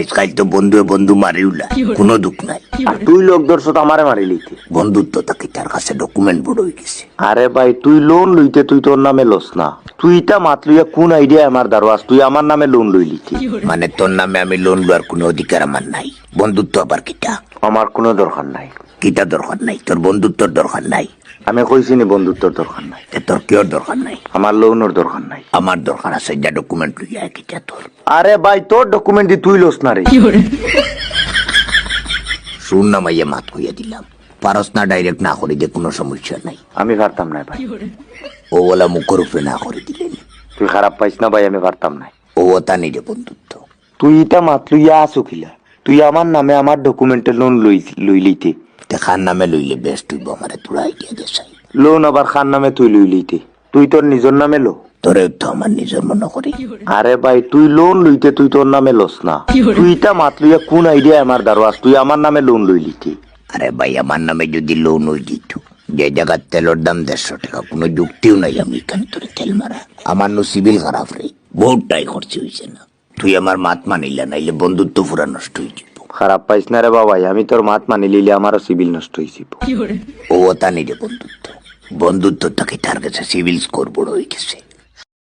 আজকাল তো বন্ধু বন্ধু মারি উলা কোনো দুঃখ নাই। আর তুই লোক ধরছ আমারে মারি লইতে। বন্ধুত্ব তাকে তার কাছে ডকুমেন্ট বড় হয়ে গেছে। আরে ভাই তুই লোন লইতে তুই তোর নামে লস না, তুই এটা মাতলুইয়া কোন আইডিয়া আমার দারওয়াজ, তুই আমার নামে লোন লই লিতি। মানে তোর নামে আমি লোন লওয়ার কোনো অধিকার আমার নাই। বন্ধুত্ব আবার কিটা? আমার কোনো দরকার নাই। কিটা দরকার নাই? তোর বন্ধুত্বর দরকার নাই। আমি কইছি নি বন্ধুত্বর দরকার নাই। তোর কিয়র দরকার নাই? আমার লোনের দরকার নাই। আমার দরকার আছে, যা ডকুমেন্ট লইয়া কিটা তোর। আরে ভাই তোর ডকুমেন্ট দি তুই লস না রে। শুন না মাইয়া মাত কইয়া দিলাম, পারস না ডাইরেক্ট না করে দে, কোনো সমস্যা নাই। আমি পারতাম না ভাই। ও ওলা মুখের উপরে না করে দিলেন। তুই খারাপ পাইস না ভাই, আমি পারতাম না। ও তা নিজে বন্ধুত্ব। তুই এটা মাতলুইয়া আসো কিলা, তুই আমার নামে আমার ডকুমেন্টের লোন লই লইতে। খান নামে লইলে বেস্ট হইব, আমার তোর আইডিয়া দেশাই। লোন আবার খান নামে তুই লই লইতে, তুই তোর নিজের নামে লো। তোরে তো আমার নিজের মনে করি। আরে ভাই তুই লোন লইতে তুই তোর নামে লস না, তুই এটা মাতলুইয়া কোন আইডিয়া আমার দারওয়াজ, তুই আমার নামে লোন লই লিতে। আরে ভাই আমার নামে যদি লোন হয়ে দিত, যে জায়গার তেলের দাম 150 টাকা, কোনো যুক্তিও নাই আমি এখানে তোর তেল মারা। আমার নো সিভিল খারাপ রে, বহুতটাই খরচ হয়েছে না। তুই আমার মাত মানিলা, নাইলে বন্ধুত্ব পুরা নষ্ট হয়ে যাব। খারাপ পাইস না রে বাবাই, আমি তোর মাত মানি লিলে আমারও সিভিল নষ্ট হয়েছি। ও তা নিজে বন্ধুত্ব। বন্ধুত্ব তাকে তার কাছে সিভিল স্কোর বড় হয়ে গেছে।